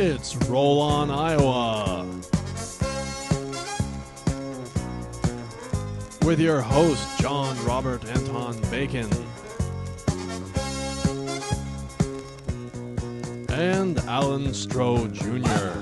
It's Roll On Iowa with your host, John Robert Anton Bacon, and Alan Stroh Jr.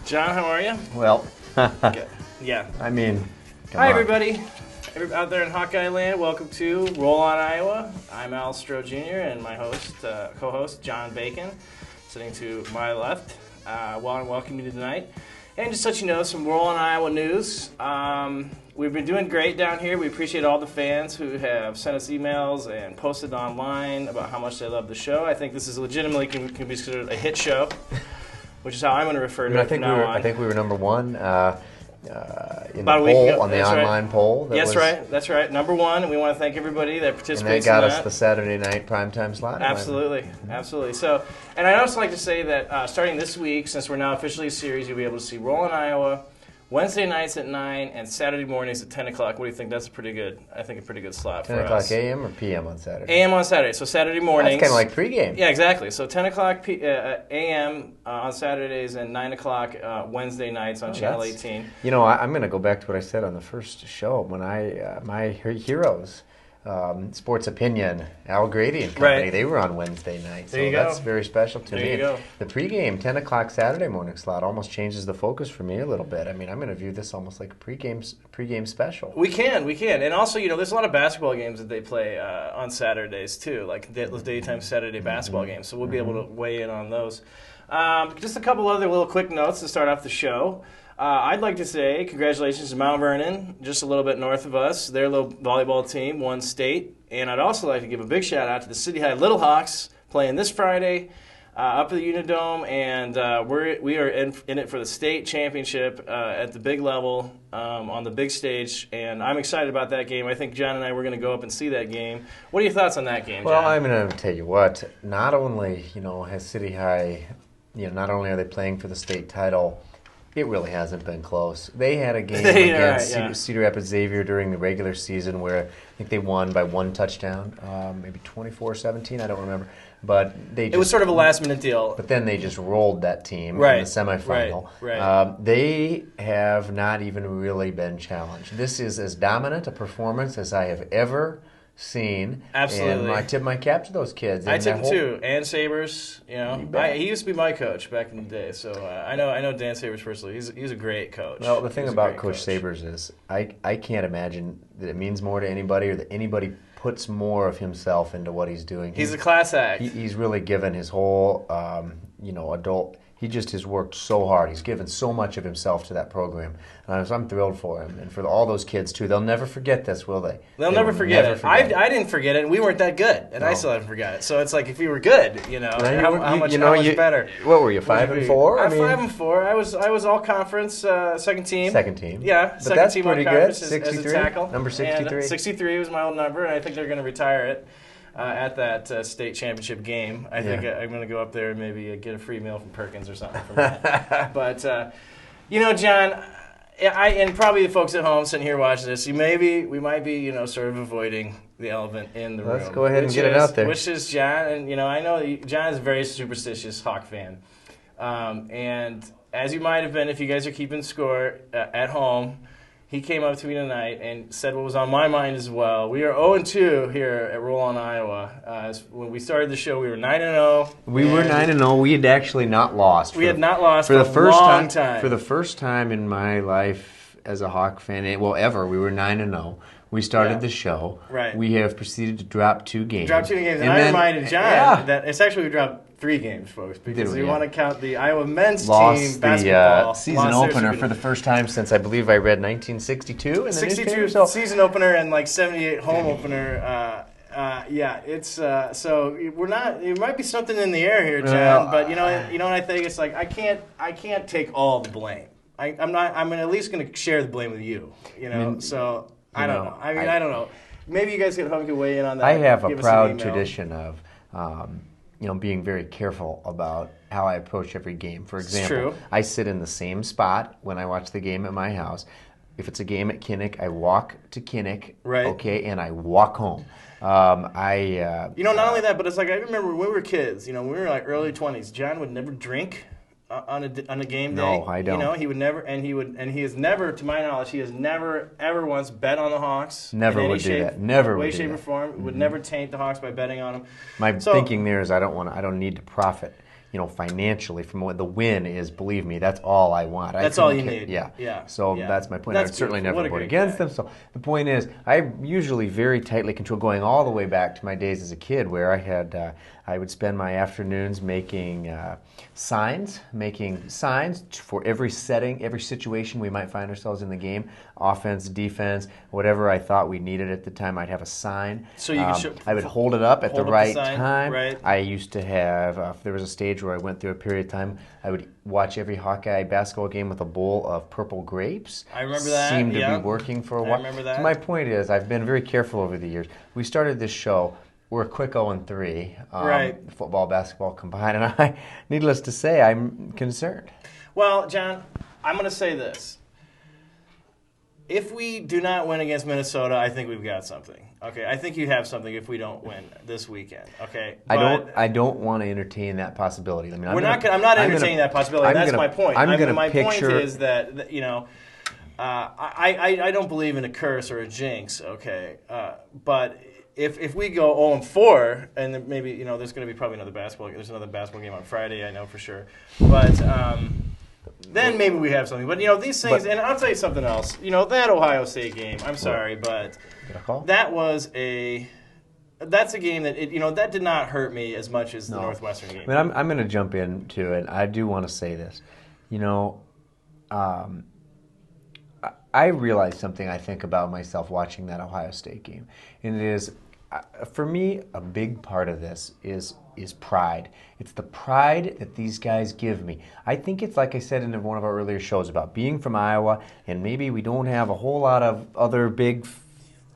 John, how are you? Well, yeah. I mean, hi, everybody. Out there in Hawkeye land, welcome to Roll On Iowa. I'm Al Stroh Jr. and my co-host, John Bacon, sitting to my left. Welcome you tonight. And just to let you know, some Roll On Iowa news. We've been doing great down here. We appreciate all the fans who have sent us emails and posted online about how much they love the show. I think this is legitimately can be considered a hit show. Which is how I'm going to refer to it from now on. I think we were number one in the poll, on the online poll. That's right. Number one, and we want to thank everybody that participates in that. And that got us the Saturday night primetime slot. Absolutely. So, and I'd also like to say that starting this week, since we're now officially a series, you'll be able to see Roll On Iowa Wednesday nights at 9 and Saturday mornings at 10 o'clock. What do you think? That's a pretty good slot for us. 10 o'clock a.m. or p.m. on Saturday? A.m. on Saturday. So Saturday mornings. That's kind of like pregame. Yeah, exactly. So 10 o'clock a.m. On Saturdays and 9 o'clock Wednesday nights on Channel 18. You know, I'm going to go back to what I said on the first show when my heroes, Sports Opinion, Al Grady and Company, right. They were on Wednesday night. There you go. That's very special to me. There you go. The pregame, 10 o'clock Saturday morning slot almost changes the focus for me a little bit. I mean, I'm going to view this almost like a pregame special. We can. And also, there's a lot of basketball games that they play on Saturdays, too, like those daytime Saturday basketball games. So we'll be able to weigh in on those. Just a couple other little quick notes to start off the show. I'd like to say congratulations to Mount Vernon, just a little bit north of us. Their little volleyball team won state. And I'd also like to give a big shout out to the City High Little Hawks playing this Friday up at the Unidome. And we are in it for the state championship at the big level on the big stage. And I'm excited about that game. I think John and I were going to go up and see that game. What are your thoughts on that game, John? Well, I'm going to tell you what. Not only, has City High, not only are they playing for the state title, it really hasn't been close. They had a game against Cedar Rapids Xavier during the regular season where I think they won by one touchdown, maybe 24-17, I don't remember. But it was sort of a last-minute deal. But then they just rolled that team in the semifinal. Right. They have not even really been challenged. This is as dominant a performance as I have ever seen. Absolutely. And I tip my cap to those kids. I tip them too. And Sabers, he used to be my coach back in the day, so I know Dan Sabers personally. He's a great coach. Well, the thing about Coach Sabers is I can't imagine that it means more to anybody or that anybody puts more of himself into what he's doing. He's a class act. He's really given his whole, adult. He just has worked so hard. He's given so much of himself to that program. And I'm thrilled for him. And for all those kids, too. They'll never forget this, will they? They'll never forget it. I didn't forget it, and we weren't that good. And I still haven't forgot it. So it's like if we were good, how much better. What were you, 5-4? I'm 5-4. I was all conference, second team. Second team. Yeah, but second that's team pretty all good. conference 63? as a tackle. Number 63? And 63 was my old number, and I think they're going to retire it. At that state championship game. I think I'm going to go up there and maybe get a free meal from Perkins or something from that. But, John, and probably the folks at home sitting here watching this, we might be, sort of avoiding the elephant in the room. Let's go ahead and get it out there. Which is John, and, I know John is a very superstitious Hawk fan. And as you might have been if you guys are keeping score at home, He came up to me tonight and said what was on my mind as well. We are 0-2 here at Roll on Iowa. When we started the show, we were 9-0. We were 9-0. We had actually not lost. We had not lost for a long time. For the first time in my life as a Hawk fan, well, ever, we were 9-0. We started the show. Right. We have proceeded to drop 2 games. And I reminded John that it's actually we dropped 3 games, folks, because we want to count the Iowa men's team basketball. The season opener for the first time since I believe I read 1962 in the 62 newspaper. Season opener and like 78 home opener. It's so we're not. There might be something in the air here, John. But you know what I think? It's like I can't take all the blame. I'm at least going to share the blame with you. You know, so. I don't know. I don't know. Maybe you guys could weigh in on that. I have a proud tradition of, being very careful about how I approach every game. For example, I sit in the same spot when I watch the game at my house. If it's a game at Kinnick, I walk to Kinnick, okay, and I walk home. Not only that, but it's like I remember when we were kids. When we were like early 20s, John would never drink. On a game day. No, I don't. He would never, and he has never, to my knowledge, he has never ever once bet on the Hawks. Never would do that. Never way, shape, or form. Would never taint the Hawks by betting on them. My thinking there is I don't need to profit. Financially from what the win is, believe me, that's all I want. That's all you need. Yeah. So that's my point. I would certainly never vote against them. So the point is, I usually very tightly control, going all the way back to my days as a kid, where I would spend my afternoons making signs for every setting, every situation we might find ourselves in the game, offense, defense, whatever I thought we needed at the time. I'd have a sign. So you I would hold it up at the right time. Right. I used to have. If there was a stage where I went through a period of time, I would watch every Hawkeye basketball game with a bowl of purple grapes. I remember that. Seemed to be working for a while. I remember that. So my point is, I've been very careful over the years. We started this show. We're a quick 0-3, football, basketball combined, and needless to say, I'm concerned. Well, John, I'm going to say this. If we do not win against Minnesota, I think we've got something. Okay, I think you have something if we don't win this weekend. Okay, but I don't want to entertain that possibility. I mean, I'm not entertaining that possibility. That's my point. My point is that I don't believe in a curse or a jinx. Okay, but. If we go 0-4, and then maybe there's going to be probably another basketball game on Friday, I know for sure. But then maybe we have something. But these things, and I'll tell you something else. That Ohio State game. I'm sorry, but that's a game that that did not hurt me as much as the Northwestern game. I mean, I'm going to jump into it. I do want to say this. I realize something I think about myself watching that Ohio State game, and it is. For me, a big part of this is pride. It's the pride that these guys give me. I think it's like I said in one of our earlier shows about being from Iowa, and maybe we don't have a whole lot of other big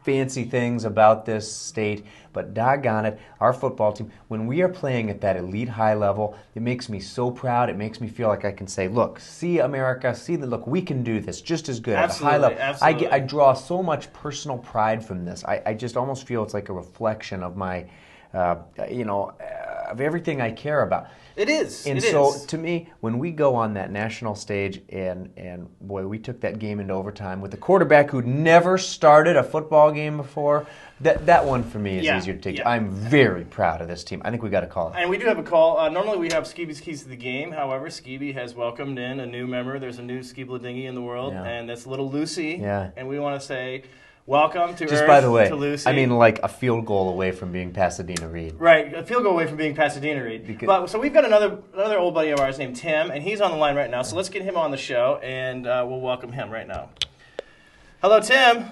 fancy things about this state, but doggone it, our football team, when we are playing at that elite high level, it makes me so proud. It makes me feel like I can say, look, see America, look, we can do this just as good at a high level. Absolutely. I draw so much personal pride from this. I just almost feel it's like a reflection of my, of everything I care about. It is. And so, to me, when we go on that national stage, and boy, we took that game into overtime with a quarterback who'd never started a football game before, that one for me is easier to take. Yeah. I'm very proud of this team. I think we got a call. And we do have a call. Normally we have Skeeby's Keys to the Game. However, Skeeby has welcomed in a new member. There's a new Skeebladingy in the world, and that's little Lucy. Yeah. And we want to say... welcome to Just Earth, by the way, to Lucy. I mean like a field goal away from being Pasadena Reed. Right, a field goal away from being Pasadena Reed. So we've got another old buddy of ours named Tim, and he's on the line right now. So let's get him on the show, and we'll welcome him right now. Hello, Tim.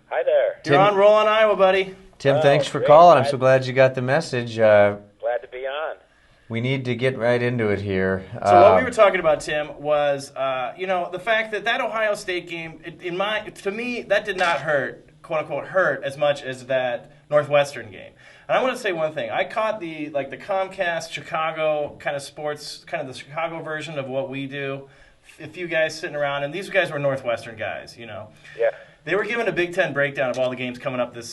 Hi there. You're on Roll on Iowa, buddy. Tim, thanks for calling. I'm so glad you got the message. Glad to be on. We need to get right into it here. So what we were talking about, Tim, was the fact that Ohio State game, to me, that did not hurt, quote unquote, hurt as much as that Northwestern game. And I want to say one thing. I caught the Comcast Chicago kind of sports, kind of the Chicago version of what we do. A few guys sitting around, and these guys were Northwestern guys. Yeah. They were given a Big Ten breakdown of all the games coming up this